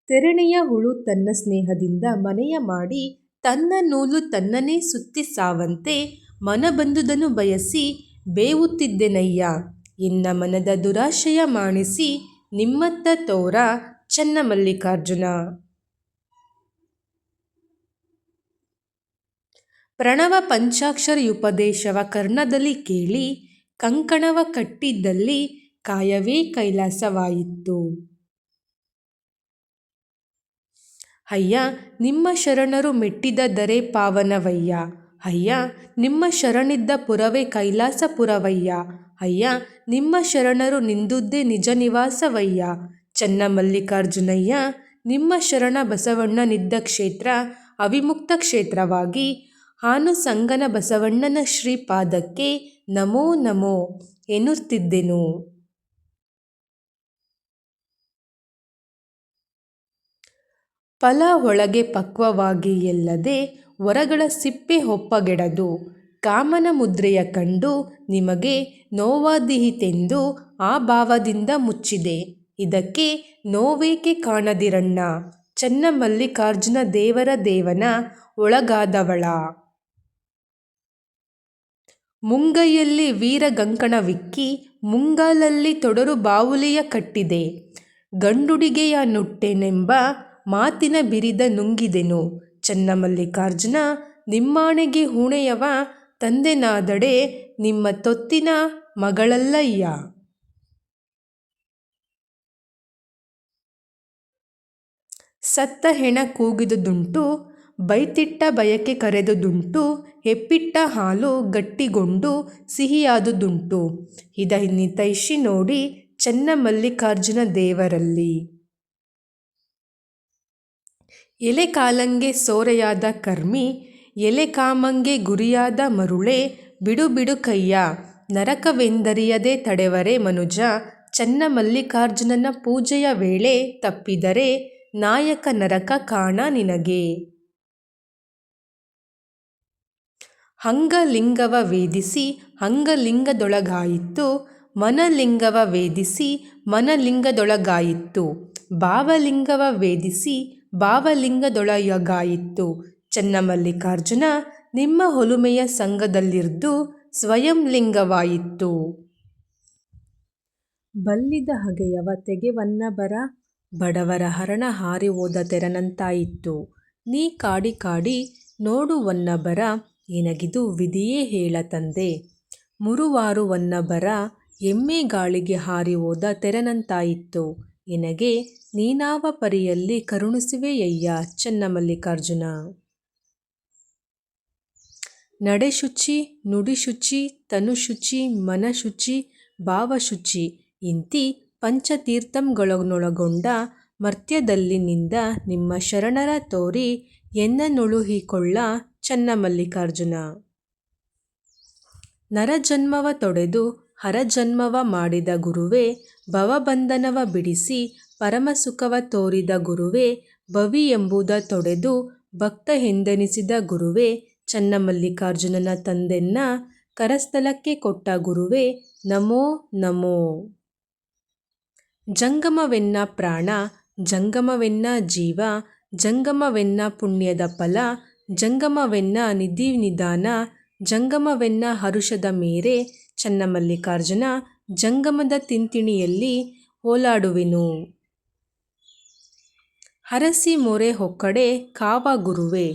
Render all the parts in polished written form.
ತೆರನೆಯ ಹುಳು ತನ್ನ ಸ್ನೇಹದಿಂದ ಮನೆಯ ಮಾಡಿ ತನ್ನ ನೂಲು ತನ್ನನೇ ಸುತ್ತಿ ಸಾವಂತೆ ಮನಬಂದುದನು ಬಯಸಿ ಬೇವುತ್ತಿದ್ದೆನಯ್ಯ ಎನ್ನ ಮನದ ದುರಾಶಯ ಮಾಣಿಸಿ ನಿಮ್ಮತ್ತ ತೋರ ಚನ್ನಮಲ್ಲಿಕಾರ್ಜುನ. ಪ್ರಣವ ಪಂಚಾಕ್ಷರಿಯುಪದೇಶವ ಕರ್ಣದಲ್ಲಿ ಕೇಳಿ ಕಂಕಣವ ಕಟ್ಟಿದ್ದಲ್ಲಿ ಕಾಯವೇ ಕೈಲಾಸವಾಯಿತು. ಅಯ್ಯ ನಿಮ್ಮ ಶರಣರು ಮೆಟ್ಟಿದ ದರೆ ಪಾವನವಯ್ಯ. ಅಯ್ಯ ನಿಮ್ಮ ಶರಣಿದ್ದ ಪುರವೇ ಕೈಲಾಸಪುರವಯ್ಯ. ಅಯ್ಯ ನಿಮ್ಮ ಶರಣರು ನಿಂದುದೇ ನಿಜ ನಿವಾಸವಯ್ಯ. ಚನ್ನಮಲ್ಲಿಕಾರ್ಜುನಯ್ಯ ನಿಮ್ಮ ಶರಣ ಬಸವಣ್ಣನಿದ್ದ ಕ್ಷೇತ್ರ ಅವಿಮುಕ್ತ ಕ್ಷೇತ್ರವಾಗಿ ಆನುಸಂಗನ ಬಸವಣ್ಣನ ಶ್ರೀಪಾದಕ್ಕೆ ನಮೋ ನಮೋ ಎನ್ನುತ್ತಿದ್ದೆನು. ಫಲ ಒಳಗೆ ಪಕ್ವವಾಗಿ ಎಲ್ಲದೆ ಹೊರಗಳ ಸಿಪ್ಪೆ ಒಪ್ಪಗೆಡದು ಕಾಮನ ಮುದ್ರೆಯ ಕಂಡು ನಿಮಗೆ ನೋವಾದೀತೆಂದು ಆ ಭಾವದಿಂದ ಮುಚ್ಚಿದೆ. ಇದಕ್ಕೆ ನೋವೇಕೆ ಕಾಣದಿರಣ್ಣ ಚನ್ನಮಲ್ಲಿಕಾರ್ಜುನ ದೇವರ ದೇವನ ಒಳಗಾದವಳ. ಮುಂಗೈಯಲ್ಲಿ ವೀರಗಂಕಣವಿಕ್ಕಿ ಮುಂಗಾಲಲ್ಲಿ ತೊಡರು ಬಾವುಲಿಯ ಕಟ್ಟಿದೆ ಗಂಡುಡಿಗೆಯ ನುಟ್ಟೆನೆಂಬ ಮಾತಿನ ಬಿರಿದ ನುಂಗಿದೆನು. ಚನ್ನಮಲ್ಲಿಕಾರ್ಜುನ ನಿಮ್ಮಾಣೆಗೆ ಹೂಣೆಯವ ತಂದೆನಾದಡೆ ನಿಮ್ಮ ತೊತ್ತಿನ ಮಗಳಲ್ಲಯ್ಯ. ಸತ್ತ ಹೆಣ ಕೂಗಿದುದುಂಟು ಬೈತಿಟ್ಟ ಬಯಕೆ ಕರೆದುದುಂಟು ಹೆಪ್ಪಿಟ್ಟ ಹಾಲು ಗಟ್ಟಿಗೊಂಡು ಸಿಹಿಯಾದುದುಂಟು ಇದನ್ನಿತೈಷಿ ನೋಡಿ ಚನ್ನಮಲ್ಲಿಕಾರ್ಜುನ ದೇವರಲ್ಲಿ. ಎಲೆ ಕಾಲಂಗೆ ಸೋರೆಯಾದ ಕರ್ಮಿ ಎಲೆ ಕಾಮಂಗೆ ಗುರಿಯಾದ ಮರುಳೆ ಬಿಡು ಬಿಡು ಕಯ್ಯ ನರಕವೆಂದರಿಯದೆ ತಡೆವರೆ ಮನುಜ ಚನ್ನಮಲ್ಲಿಕಾರ್ಜುನನ ಪೂಜೆಯ ವೇಳೆ ತಪ್ಪಿದರೆ ನಾಯಕ ನರಕ ಕಾಣ ನಿನಗೆ. ಅಂಗಲಿಂಗವ ವೇದಿಸಿ ಅಂಗಲಿಂಗದೊಳಗಾಯಿತು ಮನಲಿಂಗವ ವೇದಿಸಿ ಮನಲಿಂಗದೊಳಗಾಯಿತು ಭಾವಲಿಂಗವ ವೇದಿಸಿ ಭಾವಲಿಂಗದೊಳಗಾಯಿತು. ಚನ್ನಮಲ್ಲಿಕಾರ್ಜುನ ನಿಮ್ಮ ಒಲುಮೆಯ ಸಂಗದಲ್ಲಿರ್ದು ಸ್ವಯಂ ಲಿಂಗವಾಯಿತು. ಬಲ್ಲಿದ ಹಗೆಯವ ತೆಗೆವನ್ನಬರ ಬಡವರ ಹರಣ ಹಾರಿ ಹೋದ ತೆರನಂತಾಯಿತು. ನೀ ಕಾಡಿ ಕಾಡಿ ನೋಡುವನ್ನಬರ ಎನಗಿದು ವಿಧಿಯೇ ಹೇಳ ತಂದೆ ಮುರುವಾರುವನ್ನಬರ ಎಮ್ಮೆ ಗಾಳಿಗೆ ಹಾರಿ ಹೋದ ತೆರನಂತಾಯಿತು. ಎನಗೆ ನೀನಾವ ಪರಿಯಲ್ಲಿ ಕರುಣಿಸುವೆಯಯ್ಯ ಚನ್ನಮಲ್ಲಿಕಾರ್ಜುನ. ನಡೆಶುಚಿ ನುಡಿಶುಚಿ ತನುಶುಚಿ ಮನಶುಚಿ ಭಾವಶುಚಿ ಇಂತಿ ಪಂಚತೀರ್ಥಂಗಳನ್ನೊಳಗೊಂಡ ಮರ್ತ್ಯದಲ್ಲಿ ನಿಂದ ನಿಮ್ಮ ಶರಣರ ತೋರಿ ಎನ್ನನ್ನೊಳುಹಿಕೊಳ್ಳ ಚನ್ನಮಲ್ಲಿಕಾರ್ಜುನ. ನರಜನ್ಮವ ತೊಡೆದು ಹರಜನ್ಮವ ಮಾಡಿದ ಗುರುವೇ ಭವಬಂಧನವ ಬಿಡಿಸಿ ಪರಮಸುಖವ ತೋರಿದ ಗುರುವೇ ಭವಿಯೆಂಬುದ ತೊಡೆದು ಭಕ್ತ ಎಂದೆನಿಸಿದ ಗುರುವೇ ಚನ್ನಮಲ್ಲಿಕಾರ್ಜುನನ ತಂದೆನ್ನ ಕರಸ್ಥಲಕ್ಕೆ ಕೊಟ್ಟ ಗುರುವೇ ನಮೋ ನಮೋ. ಜಂಗಮವೆನ್ನ ಪ್ರಾಣ ಜಂಗಮವೆನ್ನ ಜೀವ ಜಂಗಮವೆನ್ನ ಪುಣ್ಯದ ಫಲ ಜಂಗಮವೆನ್ನ ನಿಧಿ ನಿಧಾನ ಜಂಗಮವೆನ್ನ ಹರುಷದ ಮೇರೆ ಚನ್ನಮಲ್ಲಿಕಾರ್ಜುನ ಜಂಗಮದ ತಿಂತಿಣಿಯಲ್ಲಿ ಓಲಾಡುವೆನು. ಹರಸಿ ಮೊರೆ ಹೊಕ್ಕಡೆ ಕಾವ ಗುರುವೇ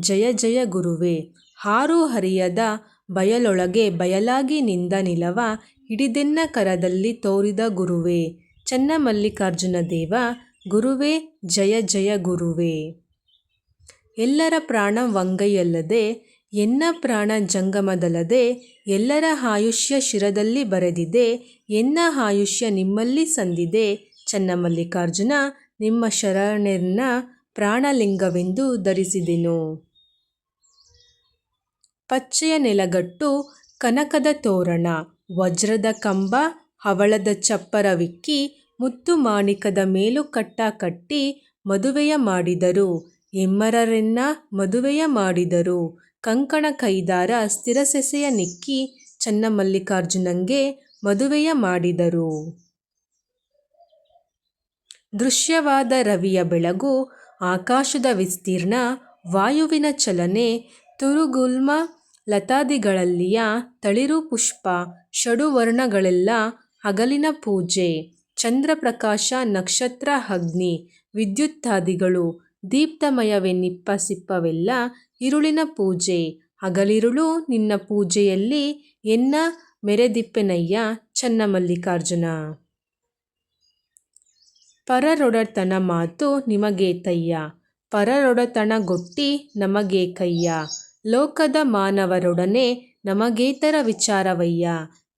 ಜಯ ಜಯ ಗುರುವೇ ಹಾರು ಹರಿಯದ ಬಯಲೊಳಗೆ ಬಯಲಾಗಿ ನಿಂದ ನಿಲವ ಹಿಡಿದೆನ್ನ ಕರದಲ್ಲಿ ತೋರಿದ ಗುರುವೇ ಚನ್ನಮಲ್ಲಿಕಾರ್ಜುನ ದೇವ ಗುರುವೇ ಜಯ ಜಯ ಗುರುವೇ. ಎಲ್ಲರ ಪ್ರಾಣ ವಂಗೈಯಲ್ಲದೆ ಎನ್ನ ಪ್ರಾಣ ಜಂಗಮದಲ್ಲದೆ ಎಲ್ಲರ ಆಯುಷ್ಯ ಶಿರದಲ್ಲಿ ಬರೆದಿದೆ ಎನ್ನ ಆಯುಷ್ಯ ನಿಮ್ಮಲ್ಲಿ ಸಂದಿದೆ ಚನ್ನಮಲ್ಲಿಕಾರ್ಜುನ ನಿಮ್ಮ ಶರಣೆನ್ನ ಪ್ರಾಣಲಿಂಗವೆಂದು ಧರಿಸಿದೆನು. ಪಚ್ಚೆಯ ನೆಲಗಟ್ಟು ಕನಕದ ತೋರಣ ವಜ್ರದ ಕಂಬ ಹವಳದ ಚಪ್ಪರವಿಕ್ಕಿ ಮುತ್ತು ಮಾಣಿಕದ ಮೇಲುಕಟ್ಟ ಕಟ್ಟಿ ಮದುವೆಯ ಮಾಡಿದರು ಎಮ್ಮರರೆನ್ನ ಮದುವೆಯ ಮಾಡಿದರು ಕಂಕಣ ಕೈದಾರ ಸ್ಥಿರಸೆಸೆಯ ನಿಕ್ಕಿ ಚನ್ನಮಲ್ಲಿಕಾರ್ಜುನಂಗೆ ಮದುವೆಯ ಮಾಡಿದರು. ದೃಶ್ಯವಾದ ರವಿಯ ಬೆಳಗು, ಆಕಾಶದ ವಿಸ್ತೀರ್ಣ, ವಾಯುವಿನ ಚಲನೆ, ತುರುಗುಲ್ಮ ಲತಾದಿಗಳಲ್ಲಿಯ ತಳಿರು ಪುಷ್ಪ, ಷಡುವರ್ಣಗಳೆಲ್ಲ ಹಗಲಿನ ಪೂಜೆ, ಚಂದ್ರಪ್ರಕಾಶ, ನಕ್ಷತ್ರ, ಅಗ್ನಿ, ವಿದ್ಯುತ್ತಾದಿಗಳು ದೀಪ್ತಮಯವೆನ್ನಿಪ್ಪ ಸಿಪ್ಪವೆಲ್ಲ ಇರುಳಿನ ಪೂಜೆ. ಹಗಲಿರುಳು ನಿನ್ನ ಪೂಜೆಯಲ್ಲಿ ಎನ್ನ ಮೆರೆದಿಪ್ಪೆನಯ್ಯ ಚನ್ನಮಲ್ಲಿಕಾರ್ಜುನ. ಪರರೊಡತನ ಮಾತು ನಿಮಗೇತಯ್ಯ, ಪರರೊಡತನಗೊಟ್ಟಿ ನಮಗೇಕಯ್ಯ, ಲೋಕದ ಮಾನವರೊಡನೆ ನಮಗೇತರ ವಿಚಾರವಯ್ಯ,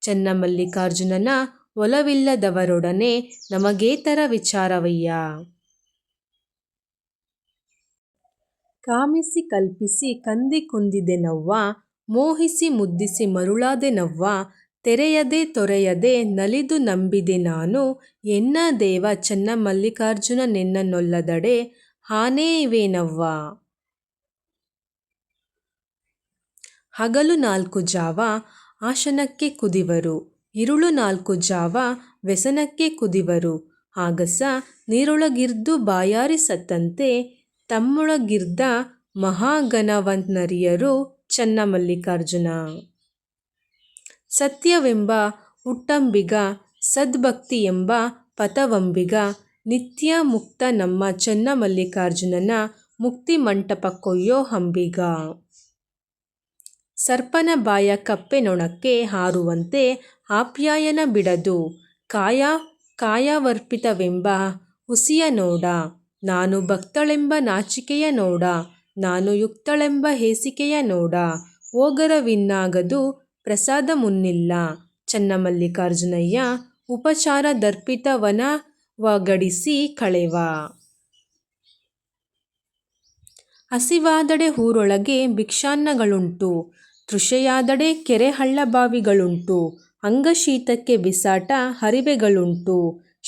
ಚನ್ನಮಲ್ಲಿಕಾರ್ಜುನನ ಒಲವಿಲ್ಲದವರೊಡನೆ ನಮಗೇತರ ವಿಚಾರವಯ್ಯ. ಕಾಮಿಸಿ ಕಲ್ಪಿಸಿ ಕಂದಿ ಕುಂದಿದೆನವ್ವ, ಮೋಹಿಸಿ ಮುದ್ದಿಸಿ ಮರುಳಾದೆನವ್ವ, ತೆರೆಯದೆ ತೊರೆಯದೆ ನಲಿದು ನಂಬಿದೆ ನಾನು, ಎನ್ನ ದೇವ ಚನ್ನಮಲ್ಲಿಕಾರ್ಜುನನೆನ್ನನೊಲ್ಲದಡೆ ಆನೇವೇನವ್ವ. ಹಗಲು 4 ಜಾವ ಆಶನಕ್ಕೆ ಕುದಿವರು, ಇರುಳು 4 ಜಾವ ವ್ಯಸನಕ್ಕೆ ಕುದಿವರು, ಆಗಸ ನೀರೊಳಗಿರ್ದು ಬಾಯಾರಿ ಸತ್ತಂತೆ ತಮ್ಮೊಳಗಿರ್ದ ಮಹಾಗಣವನ್ನರಿಯರು ಚನ್ನಮಲ್ಲಿಕಾರ್ಜುನ. ಸತ್ಯವೆಂಬ ಹುಟ್ಟಂಬಿಗ, ಸದ್ಭಕ್ತಿಯೆಂಬ ಪಥವಂಬಿಗ, ನಿತ್ಯ ಮುಕ್ತ ನಮ್ಮ ಚನ್ನಮಲ್ಲಿಕಾರ್ಜುನನ ಮುಕ್ತಿ ಮಂಟಪಕ್ಕೊಯ್ಯೋ ಅಂಬಿಗ. ಸರ್ಪನ ಬಾಯ ಕಪ್ಪೆ ನೊಣಕ್ಕೆ ಹಾರುವಂತೆ ಆಪ್ಯಾಯನ ಬಿಡದು, ಕಾಯಾವರ್ಪಿತವೆಂಬ ಹುಸಿಯ ನೋಡ, ನಾನು ಭಕ್ತಳೆಂಬ ನಾಚಿಕೆಯ ನೋಡ, ನಾನು ಯುಕ್ತಳೆಂಬ ಹೇಸಿಕೆಯ ನೋಡ, ಓಗರವಿನ್ನಾಗದು ಪ್ರಸಾದ ಮುನ್ನಿಲ್ಲ, ಚನ್ನಮಲ್ಲಿಕಾರ್ಜುನಯ್ಯ ಉಪಚಾರದರ್ಪಿತವನವಗಡಿಸಿ ಕಳೆವ. ಹಸಿವಾದಡೆ ಊರೊಳಗೆ ಭಿಕ್ಷಾನ್ನಗಳುಂಟು, ತೃಷೆಯಾದಡೆ ಕೆರೆ ಹಳ್ಳ ಬಾವಿಗಳುಂಟು, ಅಂಗಶೀತಕ್ಕೆ ಬಿಸಾಟ ಅರಿವೆಗಳುಂಟು,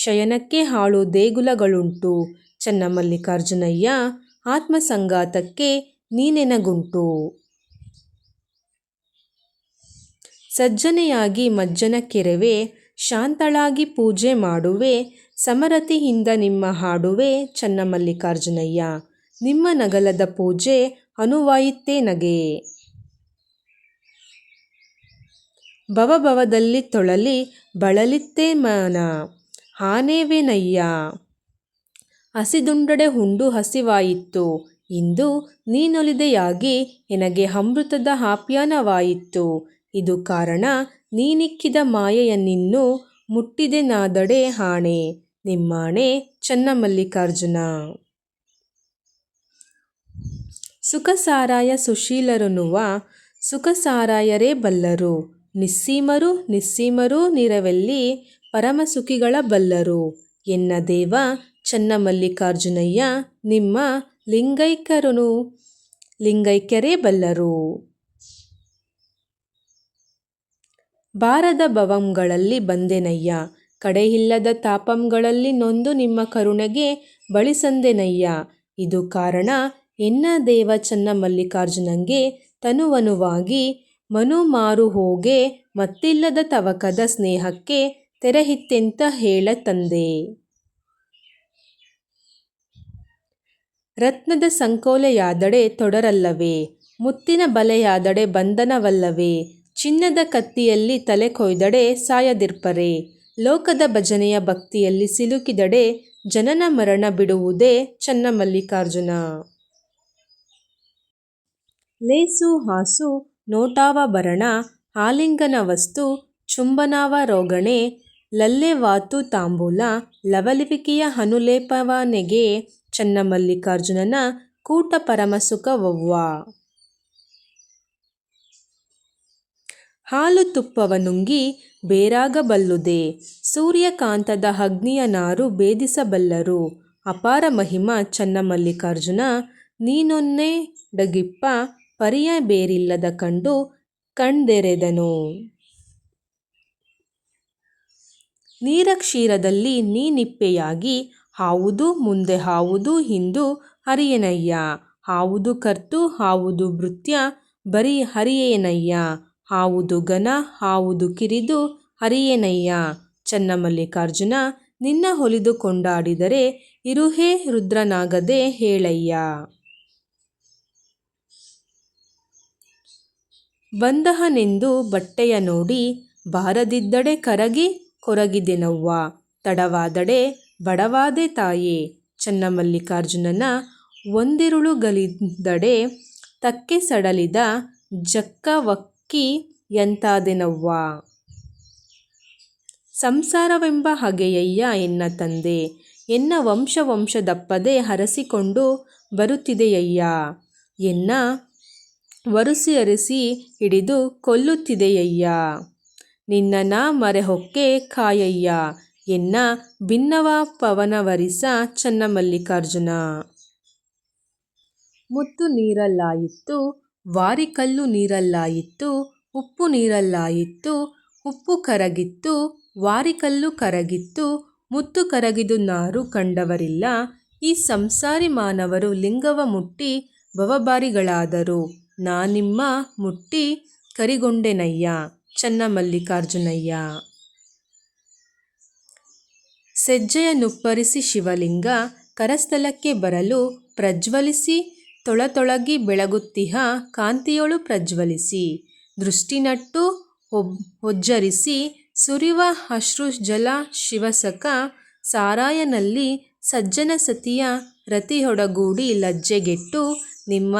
ಶಯನಕ್ಕೆ ಹಾಳು ದೇಗುಲಗಳುಂಟು, ಚನ್ನಮಲ್ಲಿಕಾರ್ಜುನಯ್ಯ ಆತ್ಮಸಂಗಾತಕ್ಕೆ ನೀನೆನಗುಂಟು. ಸಜ್ಜನೆಯಾಗಿ ಮಜ್ಜನ ಕೆರೆವೆ, ಶಾಂತಳಾಗಿ ಪೂಜೆ ಮಾಡುವೆ, ಸಮರತಿಯಿಂದ ನಿಮ್ಮ ಹಾಡುವೆ ಚನ್ನಮಲ್ಲಿಕಾರ್ಜುನಯ್ಯ, ನಿಮ್ಮ ನಗಲದ ಪೂಜೆ ಅನುವಾಯಿತೆ ನಗೆ. ಭವಭವದಲ್ಲಿ ತೊಳಲಿ ಬಳಲಿತ್ತೆ ಮನ, ಆನೇವೆನಯ್ಯ, ಹಸಿದುಂಡಡೆ ಉಂಡು ಹಸಿವಾಯಿತ್ತು, ಇಂದು ನೀನೊಲಿದೆಯಾಗಿ ಎನಗೆ ಅಮೃತದ ಆಪ್ಯಾನವಾಯಿತ್ತು, ಇದು ಕಾರಣ ನೀನಿಕ್ಕಿದ ಮಾಯೆಯನ್ನಿನ್ನು ಮುಟ್ಟಿದೆನಾದಡೆ ಆಣೆ, ನಿಮ್ಮಾಣೆ ಚನ್ನಮಲ್ಲಿಕಾರ್ಜುನ. ಸುಖಸಾರಾಯ ಸುಶೀಲರನುವ ಸುಖಸಾರಾಯರೇ ಬಲ್ಲರು, ನಿಸ್ಸೀಮರು ನಿಸ್ಸೀಮರೂ ನಿರವೆಲ್ಲಿ ಪರಮಸುಖಿಗಳ ಬಲ್ಲರು, ಎನ್ನ ದೇವ ಚನ್ನಮಲ್ಲಿಕಾರ್ಜುನಯ್ಯ ನಿಮ್ಮ ಲಿಂಗೈಕ್ಯರೇ ಬಲ್ಲರು. ಬಾರದ ಭವಂಗಳಲ್ಲಿ ಬಂದೆನಯ್ಯ, ಕಡೆಯಿಲ್ಲದ ತಾಪಂಗಳಲ್ಲಿ ನೊಂದು ನಿಮ್ಮ ಕರುಣೆಗೆ ಬಳಿಸಂದೆನಯ್ಯ, ಇದು ಕಾರಣ ಎನ್ನ ದೇವ ಚನ್ನಮಲ್ಲಿಕಾರ್ಜುನಂಗೆ ತನುವನುವಾಗಿ ಮನುಮಾರು ಹೋಗೆ ಮತ್ತಿಲ್ಲದ ತವಕದ ಸ್ನೇಹಕ್ಕೆ ತೆರೆಯಿತೆಂತ ಹೇಳ ತಂದೆ. ರತ್ನದ ಸಂಕೋಲೆಯಾದಡೆ ತೊಡರಲ್ಲವೇ, ಮುತ್ತಿನ ಬಲೆಯಾದಡೆ ಬಂಧನವಲ್ಲವೇ, ಚಿನ್ನದ ಕತ್ತಿಯಲ್ಲಿ ತಲೆ ಕೊಯ್ದಡೆ ಸಾಯದಿರ್ಪರೆ, ಲೋಕದ ಭಜನೆಯ ಭಕ್ತಿಯಲ್ಲಿ ಸಿಲುಕಿದಡೆ ಜನನ ಮರಣ ಬಿಡುವುದೇ ಚನ್ನಮಲ್ಲಿಕಾರ್ಜುನ. ಲೇಸು ಹಾಸು ನೋಟಾವಭರಣ, ಆಲಿಂಗನ ವಸ್ತು ಚುಂಬನಾವರೋಗಣೆ, ಲಲ್ಲೆವಾತು ತಾಂಬೂಲ ಲವಲವಿಕೆಯ ಅನುಲೇಪವನೆಗೆ ಚನ್ನಮಲ್ಲಿಕಾರ್ಜುನನ ಕೂಟ ಪರಮಸುಖವವ್ವ. ಹಾಲು ತುಪ್ಪವ ನುಂಗಿ ಬೇರಾಗಬಲ್ಲುದೆ, ಸೂರ್ಯಕಾಂತದ ಅಗ್ನಿಯ ನಾರು ಭೇದಿಸಬಲ್ಲರು, ಅಪಾರ ಮಹಿಮ ಚನ್ನಮಲ್ಲಿಕಾರ್ಜುನ, ನೀನೊನ್ನೆಡಗಿಪ್ಪ ಪರಿಯ ಬೇರಿಲ್ಲದ ಕಂಡು ಕಣ್ದೆರೆದನು. ನೀರಕ್ಷೀರದಲ್ಲಿ ನೀನಿಪ್ಪೆಯಾಗಿ, ಆವುದು ಮುಂದೆ ಆವುದು ಇಂದು ಅರಿಯೆನಯ್ಯ, ಆವುದು ಕರ್ತು ಆವುದು ಭೃತ್ಯ ಬರಿ ಅರಿಯೆನಯ್ಯ, ಆವುದು ಘನ ಆವುದು ಕಿರಿದು ಅರಿಯೆನಯ್ಯ, ಚನ್ನಮಲ್ಲಿಕಾರ್ಜುನ ನಿನ್ನ ಹೊಲಿದು ಕೊಂಡಾಡಿದರೆ ಇರುಹೇ ರುದ್ರನಾಗದೆ ಹೇಳಯ್ಯ. ಬಂದಹನೆಂದು ಬಟ್ಟೆಯ ನೋಡಿ ಬಾರದಿದ್ದಡೆ ಕರಗಿ ಕೊರಗಿದೆನವ್ವ. ತಡವಾದಡೆ ಬಡವಾದೆ ತಾಯೇ. ಚನ್ನಮಲ್ಲಿಕಾರ್ಜುನನ ಒಂದಿರುಳುಗಲಿದಡೆ ತಕ್ಕೆ ಸಡಲಿದ ಜಕ್ಕವಕ್ಕಿ ಯಂತಾದೆನವ್ವ. ಸಂಸಾರವೆಂಬ ಹಗೆಯಯ್ಯ ಎನ್ನ ತಂದೆ. ಎನ್ನ ವಂಶದಪ್ಪದೆ ಹರಸಿಕೊಂಡು ಬರುತ್ತಿದೆಯಯ್ಯ. ಎನ್ನ ವರುಸಿ ಹಿಡಿದು ಕೊಲ್ಲುತ್ತಿದೆಯಯ್ಯ. ನಿನ್ನ ನಾ ಮರೆಹೊಕ್ಕೆ ಕಾಯಯ್ಯ. ಎನ್ನ ಭಿನ್ನವ ಪವನವರಿಸ ಚನ್ನಮಲ್ಲಿಕಾರ್ಜುನ. ಮುತ್ತು ನೀರಲ್ಲಾಯಿತ್ತು ವಾರಿಕಲ್ಲು ನೀರಲ್ಲಾಯಿತ್ತು. ಉಪ್ಪು ನೀರಲ್ಲಾಯಿತ್ತು ಉಪ್ಪು ಕರಗಿತ್ತು ವಾರಿಕಲ್ಲು ಕರಗಿತ್ತು. ಮುತ್ತು ಕರಗಿದು ನಾರು ಕಂಡವರಿಲ್ಲ. ಈ ಸಂಸಾರಿ ಮಾನವರು ಲಿಂಗವ ಮುಟ್ಟಿ ಭವಭಾರಿಗಳಾದರು. ನಾನಿಮ್ಮ ಮುಟ್ಟಿ ಕರಿಗೊಂಡೆನಯ್ಯ ಚನ್ನಮಲ್ಲಿಕಾರ್ಜುನಯ್ಯ. ಸೆಜ್ಜೆಯ ನುಪ್ಪರಿಸಿ ಶಿವಲಿಂಗ ಕರಸ್ಥಲಕ್ಕೆ ಬರಲು ಪ್ರಜ್ವಲಿಸಿ ತೊಳತೊಳಗಿ ಬೆಳಗುತ್ತಿಹ ಕಾಂತಿಯೊಳು ಪ್ರಜ್ವಲಿಸಿ. ದೃಷ್ಟಿನಟ್ಟು ಒಜ್ಜರಿಸಿ ಸುರಿವ ಅಶ್ರುಜಲ ಶಿವಸಖ ಸಾರಾಯನಲ್ಲಿ ಸಜ್ಜನ ಸತಿಯ ರತಿಯೊಡಗೂಡಿ ಲಜ್ಜೆಗೆಟ್ಟು ನಿಮ್ಮ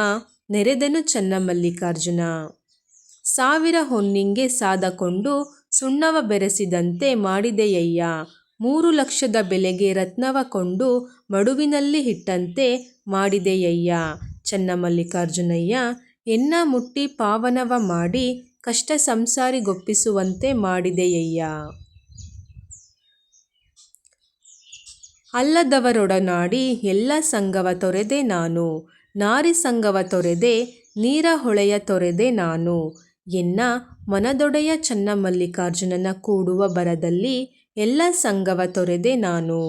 ನೆರೆದೆನು ಚನ್ನಮಲ್ಲಿಕಾರ್ಜುನ. ಸಾವಿರ ಹೊನ್ನಿಂಗೆ ಸಾದಕೊಂಡು ಸುಣ್ಣವ ಬೆರೆಸಿದಂತೆ ಮಾಡಿದೆಯಯ್ಯ. 3,00,000 ಬೆಲೆಗೆ ರತ್ನವ ಕೊಂಡು ಮಡುವಿನಲ್ಲಿ ಇಟ್ಟಂತೆ ಮಾಡಿದೆಯಯ್ಯ ಚನ್ನಮಲ್ಲಿಕಾರ್ಜುನಯ್ಯ. ಎನ್ನ ಮುಟ್ಟಿ ಪಾವನವ ಮಾಡಿ ಕಷ್ಟ ಸಂಸಾರಿಗೊಪ್ಪಿಸುವಂತೆ ಮಾಡಿದೆಯಯ್ಯ. ಅಲ್ಲದವರೊಡನಾಡಿ ಎಲ್ಲ ಸಂಗವ ತೊರೆದೆ ನಾನು. ನಾರಿ ಸಂಗವ ತೊರೆದೆ ನೀರ ಹೊಳೆಯ ತೊರೆದೆ ನಾನು. ಎನ್ನ ಮನದೊಡೆಯ ಚನ್ನಮಲ್ಲಿಕಾರ್ಜುನನ ಕೂಡುವ ಬರದಲ್ಲಿ ಎಲ್ಲ ಸಂಗವ ತೊರೆದೆ ನಾನು.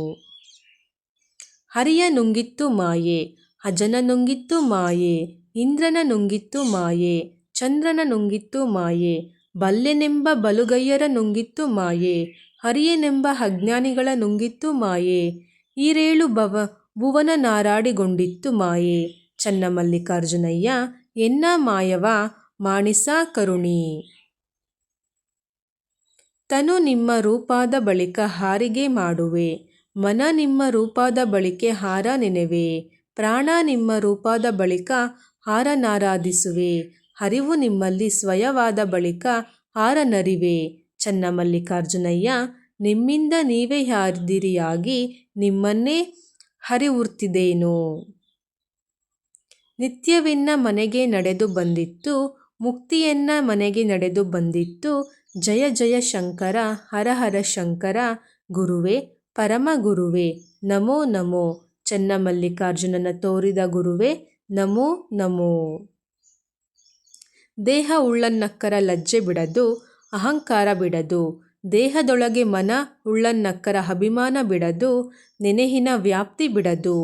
ಹರಿಯ ನುಂಗಿತ್ತು ಮಾಯೆ ಅಜನ ನುಂಗಿತ್ತು ಮಾಯೆ. ಇಂದ್ರನ ನುಂಗಿತ್ತು ಮಾಯೆ ಚಂದ್ರನ ನುಂಗಿತ್ತು ಮಾಯೆ. ಬಲ್ಲೆನೆಂಬ ಬಲುಗೈಯರ ನುಂಗಿತ್ತು ಮಾಯೆ. ಹರಿಯನೆಂಬ ಅಜ್ಞಾನಿಗಳ ನುಂಗಿತ್ತು ಮಾಯೆ. ಈರೇಳು ಭುವನ ನಾರಾಡಿಗೊಂಡಿತ್ತು ಮಾಯೆ ಚನ್ನಮಲ್ಲಿಕಾರ್ಜುನಯ್ಯ. ಎನ್ನ ಮಾಯವ ಮಾಣಿಸ ಕರುಣಿ. ತನು ನಿಮ್ಮ ರೂಪಾದ ಬಳಿಕ ಹಾರಿಗೆ ಮಾಡುವೆ. ಮನ ನಿಮ್ಮ ರೂಪಾದ ಬಳಿಕೆ ಹಾರ ನೆನೆವೆ. ಪ್ರಾಣ ನಿಮ್ಮ ರೂಪಾದ ಬಳಿಕ ಹಾರನಾರಾಧಿಸುವೆ. ಅರಿವು ನಿಮ್ಮಲ್ಲಿ ಸ್ವಯವಾದ ಬಳಿಕ ಹಾರನರಿವೆ ಚನ್ನಮಲ್ಲಿಕಾರ್ಜುನಯ್ಯ. ನಿಮ್ಮಿಂದ ನೀವೇ ಯಾದಿರಿಯಾಗಿ ನಿಮ್ಮನ್ನೇ ಅರಿವುರ್ತಿದೇನೋ. ನಿತ್ಯವೆನ್ನ ಮನೆಗೆ ನಡೆದು ಬಂದಿತ್ತು ಮುಕ್ತಿಯೆನ್ನ ಮನೆಗೆ ನಡೆದು ಬಂದಿತ್ತು. ಜಯ ಜಯ ಶಂಕರ ಹರ ಹರ ಶಂಕರ. ಗುರುವೇ ಪರಮ ಗುರುವೇ ನಮೋ ನಮೋ. ಚನ್ನಮಲ್ಲಿಕಾರ್ಜುನನ ತೋರಿದ ಗುರುವೇ ನಮೋ ನಮೋ. ದೇಹ ಉಳ್ಳನ್ನಕ್ಕರ ಲಜ್ಜೆ ಬಿಡದು ಅಹಂಕಾರ ಬಿಡದು. ದೇಹದೊಳಗೆ ಮನ ಉಳ್ಳನ್ನಕ್ಕರ ಅಭಿಮಾನ ಬಿಡದು ನೆನೆಹಿನ ವ್ಯಾಪ್ತಿ ಬಿಡದು.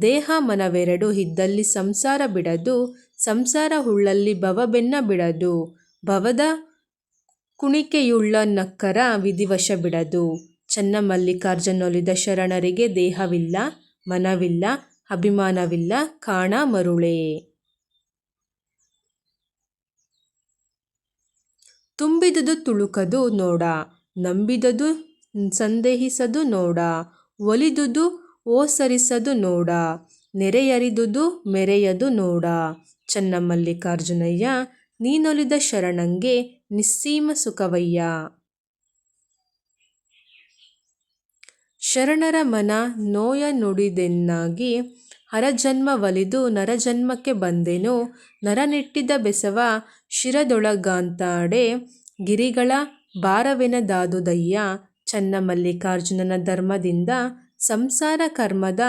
ದೇಹ ಮನವೆರಡು ಇದ್ದಲ್ಲಿ ಸಂಸಾರ ಬಿಡದು. ಸಂಸಾರ ಉಳ್ಳಲ್ಲಿ ಭವಬೆನ್ನ ಬಿಡದು. ಭವದ ಕುಣಿಕೆಯುಳ್ಳನ್ನಕ್ಕರ ವಿಧಿವಶ ಬಿಡದು. ಚನ್ನಮಲ್ಲಿಕಾರ್ಜುನೊಲಿದ ಶರಣರಿಗೆ ದೇಹವಿಲ್ಲ ಮನವಿಲ್ಲ ಅಭಿಮಾನವಿಲ್ಲ ಕಾಣ ಮರುಳೇ. ತುಂಬಿದುದು ತುಳುಕದು ನೋಡ ನಂಬಿದುದು ಸಂದೇಹಿಸದು ನೋಡ. ಒಲಿದುದು ಓಸರಿಸದು ನೋಡ ನೆರೆಯರಿದುದು ಮೆರೆಯದು ನೋಡ. ಚನ್ನಮಲ್ಲಿಕಾರ್ಜುನಯ್ಯ ನೀನೊಲಿದ ಶರಣಂಗೆ ನಿಸ್ಸೀಮ ಸುಖವಯ್ಯ. ಶರಣರ ಮನ ನೋಯ ನುಡಿದೆನ್ನಾಗಿ ಹರಜನ್ಮ ವಲಿದು ನರಜನ್ಮಕ್ಕೆ ಬಂದೆನು. ನರ ನೆಟ್ಟಿದ ಬೆಸವ ಶಿರದೊಳಗಾಂತಾಡೆ ಗಿರಿಗಳ ಭಾರವೆನದಾದುದಯ್ಯ. ಚನ್ನಮಲ್ಲಿಕಾರ್ಜುನನ ಧರ್ಮದಿಂದ ಸಂಸಾರ ಕರ್ಮದ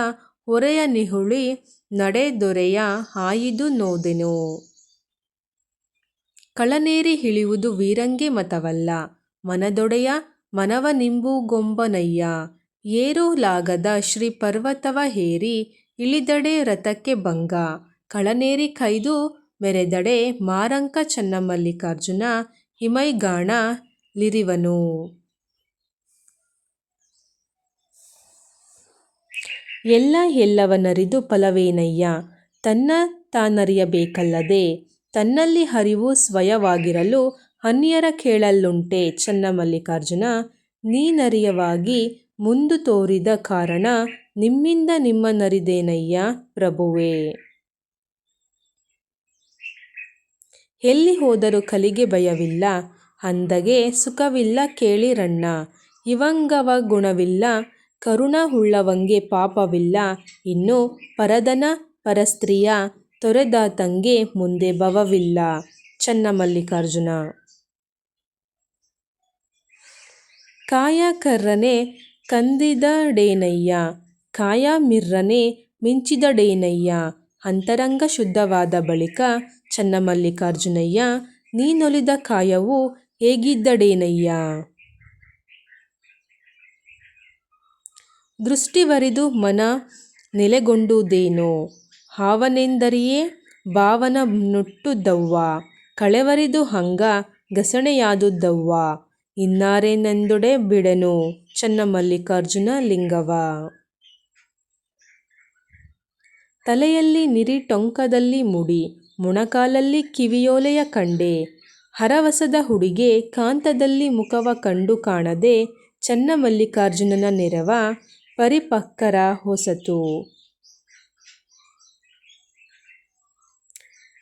ಹೊರೆಯ ನಿಹುಳಿ ನಡೆದೊರೆಯ ಆಯಿದು ನೋದೆನು. ಕಳನೇರಿ ಇಳಿಯುವುದು ವೀರಂಗೆ ಮತವಲ್ಲ ಮನದೊಡೆಯ ಮನವನಿಂಬುಗೊಂಬನಯ್ಯ. ಏರಲಾಗದ ಶ್ರೀ ಪರ್ವತವ ಏರಿ ಇಳಿದಡೆ ರಥಕ್ಕೆ ಭಂಗ. ಕಳನೇರಿ ಕೈದು ಮೆರೆದಡೆ ಮಾರಂಕ ಚನ್ನಮಲ್ಲಿಕಾರ್ಜುನ ಹಿಮೈಗಾಣ ಲಿರಿವನು. ಎಲ್ಲ ಎಲ್ಲವನರಿದು ಫಲವೇನಯ್ಯ ತನ್ನ ತಾನರಿಯಬೇಕಲ್ಲದೆ ತನ್ನಲ್ಲಿ ಹರಿವು ಸ್ವಯವಾಗಿರಲು ಅನ್ಯರ ಕೇಳಲ್ಲುಂಟೆ ಚನ್ನಮಲ್ಲಿಕಾರ್ಜುನ ನೀನರಿಯವಾಗಿ ಮುಂದು ತೋರಿದ ಕಾರಣ ನಿಮ್ಮಿಂದ ನಿಮ್ಮನರಿದೇನಯ್ಯ ಪ್ರಭುವೇ. ಎಲ್ಲಿ ಹೋದರೂ ಕಲಿಗೆ ಭಯವಿಲ್ಲ ಅಂದಗೆ ಸುಖವಿಲ್ಲ ಕೇಳಿರಣ್ಣ ಇವಂಗವ ಗುಣವಿಲ್ಲ ಕರುಣ ಉಳ್ಳವಂಗೆ ಪಾಪವಿಲ್ಲ ಇನ್ನು ಪರದನ ಪರಸ್ತ್ರೀಯ ತೊರೆದಾತಂಗೆ ಮುಂದೆ ಭವವಿಲ್ಲ ಚನ್ನಮಲ್ಲಿಕಾರ್ಜುನ. ಕಾಯ ಕರ್ರನೆ ಕಂದಿದಡೇನಯ್ಯ ಕಾಯ ಮಿರ್ರನೆ ಮಿಂಚಿದಡೇನಯ್ಯ ಅಂತರಂಗ ಶುದ್ಧವಾದ ಬಳಿಕ ಚನ್ನಮಲ್ಲಿಕಾರ್ಜುನಯ್ಯ ನೀನೊಲಿದ ಕಾಯವು ಹೇಗಿದ್ದಡೇನಯ್ಯ. ದೃಷ್ಟಿವರಿದು ಮನ ನೆಲೆಗೊಂಡುದೇನೋ ಹಾವನೆಂದರಿಯೇ ಭಾವನ ನುಟ್ಟುದವ್ವ ಕಳೆವರಿದು ಹಂಗ ಘಸಣೆಯಾದುದವ್ವ ಇನ್ನಾರೇನೆಂದೊಡೆ ಬಿಡೆನು ಚನ್ನಮಲ್ಲಿಕಾರ್ಜುನ ಲಿಂಗವ. ತಲೆಯಲ್ಲಿ ನಿರಿ ಟೊಂಕದಲ್ಲಿ ಮುಡಿ ಮೊಣಕಾಲಲ್ಲಿ ಕಿವಿಯೋಲೆಯ ಕಂಡೆ ಹರವಸದ ಹುಡುಗೆ ಕಾಂತದಲ್ಲಿ ಮುಖವ ಕಂಡು ಕಾಣದೆ ಚನ್ನಮಲ್ಲಿಕಾರ್ಜುನನ ನೆರವ ಪರಿಪಕ್ಕರ ಹೊಸತು.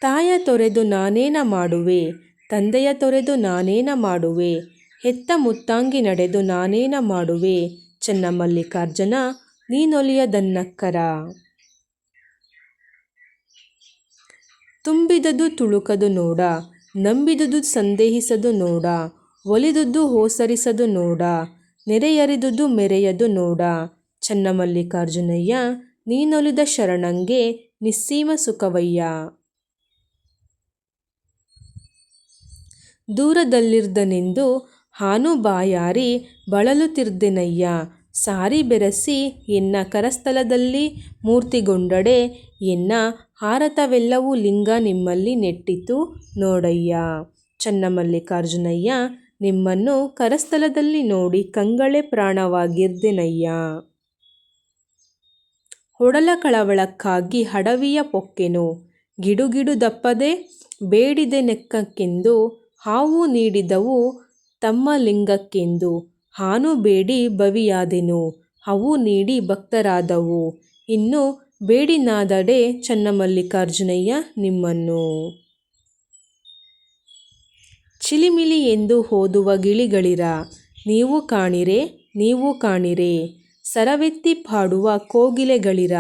ತಾಯ ತೊರೆದು ನಾನೇನ ಮಾಡುವೆ ತಂದೆಯ ತೊರೆದು ನಾನೇನ ಮಾಡುವೆ ಹೆತ್ತ ಮುತ್ತಾಂಗಿ ನಡೆದು ನಾನೇನ ಮಾಡುವೆ ಚನ್ನಮಲ್ಲಿಕಾರ್ಜುನ ನೀನೊಲಿಯದನ್ನಕ್ಕರ. ತುಂಬಿದುದು ತುಳುಕದು ನೋಡ ನಂಬಿದುದು ಸಂದೇಹಿಸದು ನೋಡ ಒಲಿದುದು ಓಸರಿಸದು ನೋಡ ನೆರೆಯರಿದುದು ಮೆರೆಯದು ನೋಡ ಚನ್ನಮಲ್ಲಿಕಾರ್ಜುನಯ್ಯ ನೀನೊಲಿದ ಶರಣಂಗೆ ನಿಸ್ಸೀಮ ಸುಖವಯ್ಯ. ದೂರದಲ್ಲಿರ್ದನೆಂದು ಹಾನು ಬಾಯಾರಿ ಬಳಲುತ್ತಿರ್ದೆನಯ್ಯ ಸಾರಿ ಬೆರಸಿ ಎನ್ನ ಕರಸ್ಥಲದಲ್ಲಿ ಮೂರ್ತಿಗೊಂಡಡೆ ಎನ್ನ ಹಾರತವೆಲ್ಲವೂ ಲಿಂಗ ನಿಮ್ಮಲ್ಲಿ ನೆಟ್ಟಿತು ನೋಡಯ್ಯ ಚನ್ನಮಲ್ಲಿಕಾರ್ಜುನಯ್ಯ ನಿಮ್ಮನ್ನು ಕರಸ್ಥಲದಲ್ಲಿ ನೋಡಿ ಕಂಗಳೆ ಪ್ರಾಣವಾಗಿರ್ದೆನಯ್ಯ. ಒಡಲ ಕಳವಳಕ್ಕಾಗಿ ಅಡವಿಯ ಪೊಕ್ಕೆನು ಗಿಡುಗಿಡುದಪ್ಪದೆ ಬೇಡಿದೆನೆಕ್ಕಕ್ಕೆಂದು ಹಾವು ನೀಡಿದವು ತಮ್ಮ ಲಿಂಗಕ್ಕೆಂದು ಹಾನು ಬೇಡಿ ಭವಿಯಾದೆನು ಅವು ನೀಡಿ ಭಕ್ತರಾದವು ಇನ್ನು ಬೇಡಿನಾದಡೆ ಚನ್ನಮಲ್ಲಿಕಾರ್ಜುನಯ್ಯ ನಿಮ್ಮನ್ನು. ಚಿಲಿಮಿಲಿ ಎಂದು ಓದುವ ಗಿಳಿಗಳಿರ ನೀವು ಕಾಣಿರೆ ನೀವು ಕಾಣಿರೆ ಸರವೆತ್ತಿ ಪಾಡುವ ಕೋಗಿಲೆಗಳಿರ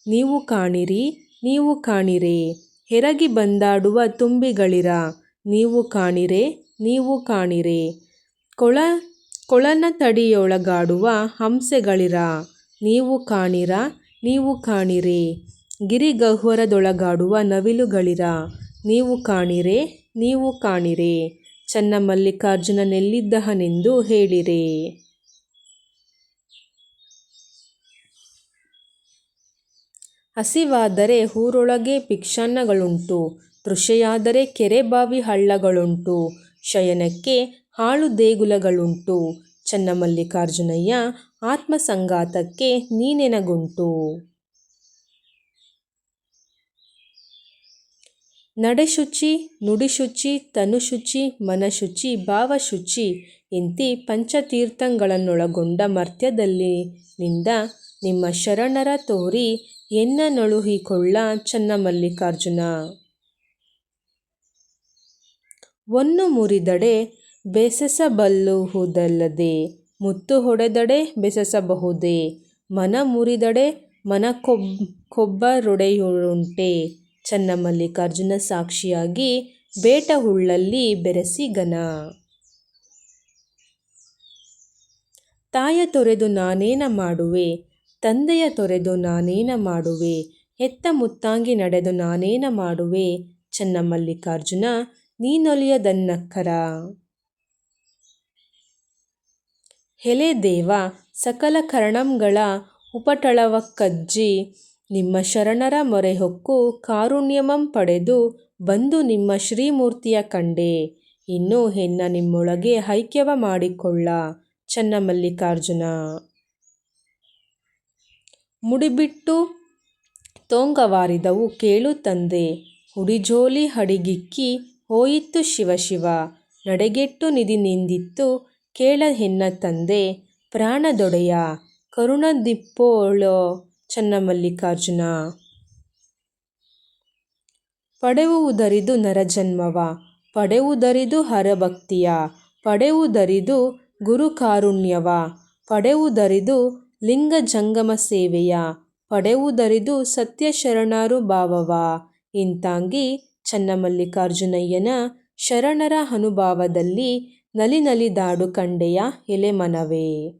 ನೀವು ಕಾಣಿರಿ ನೀವು ಕಾಣಿರೆ ಎರಗಿ ಬಂದಾಡುವ ತುಂಬಿಗಳಿರ ನೀವು ಕಾಣಿರೆ ನೀವು ಕಾಣಿರೆ ಕೊಳನ ತಡಿಯೊಳಗಾಡುವ ಹಂಸೆಗಳಿರ ನೀವು ಕಾಣಿರ ನೀವು ಕಾಣಿರೆ ಗಿರಿಗಹ್ವರದೊಳಗಾಡುವ ನವಿಲುಗಳಿರ ನೀವು ಕಾಣಿರೆ ನೀವು ಕಾಣಿರೆ ಚನ್ನಮಲ್ಲಿಕಾರ್ಜುನನೆಲ್ಲಿದ್ದಹನೆಂದು ಹೇಳಿರೆ. ಹಸಿವಾದರೆ ಊರೊಳಗೆ ಭಿಕ್ಷಾನ್ನಗಳುಂಟು ತೃಷೆಯಾದರೆ ಕೆರೆ ಬಾವಿ ಹಳ್ಳಗಳುಂಟು ಶಯನಕ್ಕೆ ಹಾಳು ದೇಗುಲಗಳುಂಟು ಚನ್ನಮಲ್ಲಿಕಾರ್ಜುನಯ್ಯ ಆತ್ಮಸಂಗಾತಕ್ಕೆ ನೀನೆನಗುಂಟು. ನಡೆಶುಚಿ ನುಡಿಶುಚಿ ತನುಶುಚಿ ಮನಶುಚಿ ಭಾವಶುಚಿ ಎಂತಿ ಪಂಚತೀರ್ಥಗಳನ್ನೊಳಗೊಂಡ ಮರ್ತ್ಯದಲ್ಲಿನಿಂದ ನಿಮ್ಮ ಶರಣರ ತೋರಿ ಎನ್ನ ನಳುಹಿಕೊಳ್ಳ ಚನ್ನಮಲ್ಲಿಕಾರ್ಜುನ. ಒನ್ನು ಮುರಿದಡೆ ಬೆಸೆಸಬಲ್ಲುಹುದಲ್ಲದೆ ಮುತ್ತು ಹೊಡೆದಡೆ ಬೆಸೆಸಬಹುದೇ ಮನ ಮುರಿದಡೆ ಮನಕ್ಕೊಬ್ಬರೊಡೆಯುವುದುಂಟೆ ಚನ್ನಮಲ್ಲಿಕಾರ್ಜುನ ಸಾಕ್ಷಿಯಾಗಿ ಬೇಟ ಹುಳ್ಳಲ್ಲಿ ಬೆರೆಸಿ ಘನ. ತಾಯ ತೊರೆದು ನಾನೇನ ಮಾಡುವೆ ತಂದೆಯ ತೊರೆದು ನಾನೇನ ಮಾಡುವೆ ಹೆತ್ತ ಮುತ್ತಾಂಗಿ ನಡೆದು ನಾನೇನ ಮಾಡುವೆ ಚನ್ನಮಲ್ಲಿಕಾರ್ಜುನ ನೀನೊಲಿಯದನ್ನಕ್ಕರ. ಎಲೆ ದೇವ ಸಕಲ ಕರಣಂಗಳ ಉಪಟಳವಕ್ಕಜ್ಜಿ ನಿಮ್ಮ ಶರಣರ ಮೊರೆಹೊಕ್ಕು ಕಾರುಣ್ಯಮಂ ಪಡೆದು ಬಂದು ನಿಮ್ಮ ಶ್ರೀಮೂರ್ತಿಯ ಕಂಡೆ ಇನ್ನು ಎನ್ನ ನಿಮ್ಮೊಳಗೆ ಐಕ್ಯವ ಮಾಡಿಕೊಳ್ಳ ಚನ್ನಮಲ್ಲಿಕಾರ್ಜುನ. ಮುಡಿಬಿಟ್ಟು ತೋಂಗವಾರಿದವು ಕೇಳು ತಂದೆ. ಹುಡಿಜೋಲಿ ಹಡಿಗಿಕ್ಕಿ ಹೋಯಿತು ಶಿವ ಶಿವ. ನಡೆಗೆಟ್ಟು ನಿಧಿ ನಿಂದಿತ್ತು ಕೇಳ ಹೆನ್ನ ತಂದೆ. ಪ್ರಾಣದೊಡೆಯ ಕರುಣದಿಪ್ಪೋಳೋ ಚನ್ನಮಲ್ಲಿಕಾರ್ಜುನ. ಪಡೆಯುವುದರಿದು ನರಜನ್ಮವ, ಪಡೆಯುವುದರಿದು ಹರಭಕ್ತಿಯ, ಪಡೆಯುವುದರಿದು ಗುರುಕಾರುಣ್ಯವ, ಪಡೆಯುವುದರಿದು ಲಿಂಗ ಜಂಗಮ ಸೇವೆಯ, ಪಡೆಯುವುದರಿದು ಸತ್ಯಶರಣರು ಭಾವವ. ಇಂತಾಂಗಿ ಚನ್ನಮಲ್ಲಿಕಾರ್ಜುನಯ್ಯನ ಶರಣರ ಅನುಭಾವದಲ್ಲಿ ನಲಿನಲಿದಾಡು ಕಂಡೆಯ ಎಲೆ ಮನವೇ.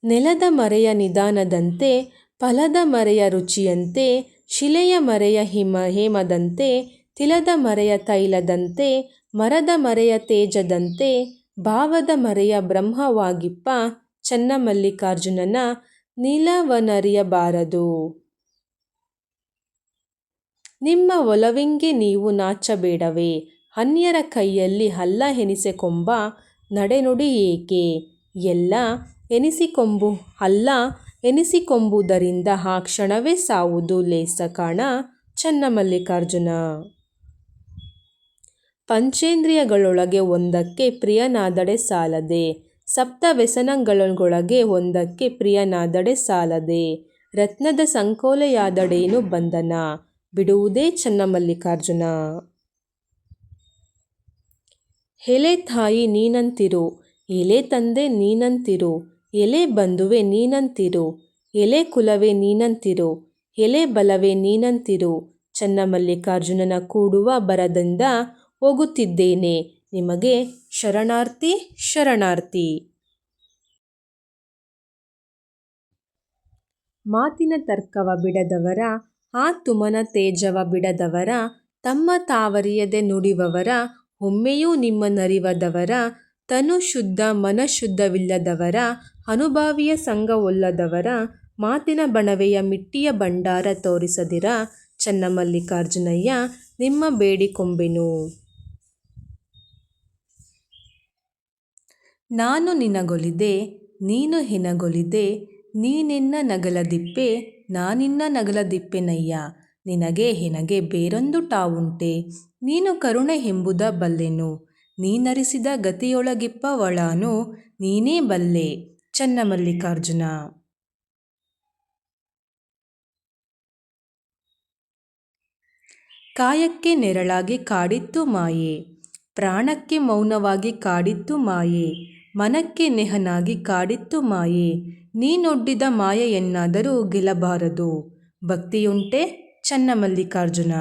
ನೆಲದ ಮರೆಯ ನಿಧಾನದಂತೆ, ಫಲದ ಮರೆಯ ರುಚಿಯಂತೆ, ಶಿಲೆಯ ಮರೆಯ ಹೇಮದಂತೆ, ತಿಲದ ಮರೆಯ ತೈಲದಂತೆ, ಮರದ ಮರೆಯ ತೇಜದಂತೆ, ಭಾವದ ಮರೆಯ ಬ್ರಹ್ಮವಾಗಿಪ್ಪ ಚನ್ನಮಲ್ಲಿಕಾರ್ಜುನನ ನಿಲವನರಿಯಬಾರದು. ನಿಮ್ಮ ಒಲವಿಂಗೆ ನೀವು ನಾಚಬೇಡವೇ. ಅನ್ಯರ ಕೈಯಲ್ಲಿ ಅಲ್ಲ ಎನಿಸಿಕೊಂಬ ನಡೆನುಡಿ ಏಕೆ. ಎಲ್ಲ ಎನಿಸಿಕೊಂಬು ಅಲ್ಲ ಎನಿಸಿಕೊಂಬುದರಿಂದ ಆ ಕ್ಷಣವೇ ಸಾವುದು ಲೇಸ ಕಾಣ ಚನ್ನಮಲ್ಲಿಕಾರ್ಜುನ. ಪಂಚೇಂದ್ರಿಯಗಳೊಳಗೆ ಒಂದಕ್ಕೆ ಪ್ರಿಯನಾದಡೆ ಸಾಲದೆ, ಸಪ್ತ ವ್ಯಸನಗಳೊಳಗೆ ಒಂದಕ್ಕೆ ಪ್ರಿಯನಾದಡೆ ಸಾಲದೆ, ರತ್ನದ ಸಂಕೋಲೆಯಾದಡೇನು ಬಂಧನ ಬಿಡುವುದೇ ಚನ್ನಮಲ್ಲಿಕಾರ್ಜುನ. ಎಲೆ ತಾಯಿ ನೀನಂತಿರು, ಎಲೆ ತಂದೆ ನೀನಂತಿರು, ಎಲೆ ಬಂಧುವೆ ನೀನಂತಿರು, ಎಲೆ ಕುಲವೇ ನೀನಂತಿರು, ಎಲೆ ಬಲವೇ ನೀನಂತಿರು. ಚನ್ನಮಲ್ಲಿಕಾರ್ಜುನನ ಕೂಡುವ ಬರದಿಂದ ಹೋಗುತ್ತಿದ್ದೇನೆ. ನಿಮಗೆ ಶರಣಾರ್ಥಿ ಶರಣಾರ್ಥಿ. ಮಾತಿನ ತರ್ಕವ ಬಿಡದವರ, ಆ ತುಮನ ತೇಜವ ಬಿಡದವರ, ತಮ್ಮ ತಾವರಿಯದೆ ನುಡಿವವರ, ಒಮ್ಮೆಯೂ ನಿಮ್ಮನ್ನರಿವದವರ, ತನು ಶುದ್ಧ ಮನಶುದ್ಧವಿಲ್ಲದವರ, ಅನುಭಾವಿಯ ಸಂಗವೊಲ್ಲದವರ, ಮಾತಿನ ಬಣವೆಯ ಮಿಟ್ಟಿಯ ಭಂಡಾರ ತೋರಿಸದಿರ ಚನ್ನಮಲ್ಲಿಕಾರ್ಜುನಯ್ಯ ನಿಮ್ಮ ಬೇಡಿಕೊಂಬೆನು. ನಾನು ನಿನಗೊಲಿದೆ ನೀನು ಎನಗೊಲಿದೆ, ನೀನೆನ್ನ ನಗಲದಿಪ್ಪೆ ನಾನಿನ್ನ ನಗಲದಿಪ್ಪೆನಯ್ಯ. ನಿನಗೆ ಎನಗೆ ಬೇರೊಂದು ಟಾವುಂಟೆ, ನೀನು ಕರುಣೆ ಎಂಬುದ ಬಲ್ಲೆನು, ನೀನರಿಸಿದ ಗತಿಯೊಳಗಿಪ್ಪವಳಾನು ನೀನೇ ಬಲ್ಲೆ ಚನ್ನಮಲ್ಲಿಕಾರ್ಜುನ. ಕಾಯಕ್ಕೆ ನೆರಳಾಗಿ ಕಾಡಿತ್ತು ಮಾಯೆ, ಪ್ರಾಣಕ್ಕೆ ಮೌನವಾಗಿ ಕಾಡಿತ್ತು ಮಾಯೆ, ಮನಕ್ಕೆ ನೆಹನಾಗಿ ಕಾಡಿತ್ತು ಮಾಯೆ, ನೀನೊಡ್ಡಿದ ಮಾಯೆಯನ್ನಾದರೂ ಗೆಲ್ಲಬಾರದು ಭಕ್ತಿಯುಂಟೆ ಚನ್ನಮಲ್ಲಿಕಾರ್ಜುನ.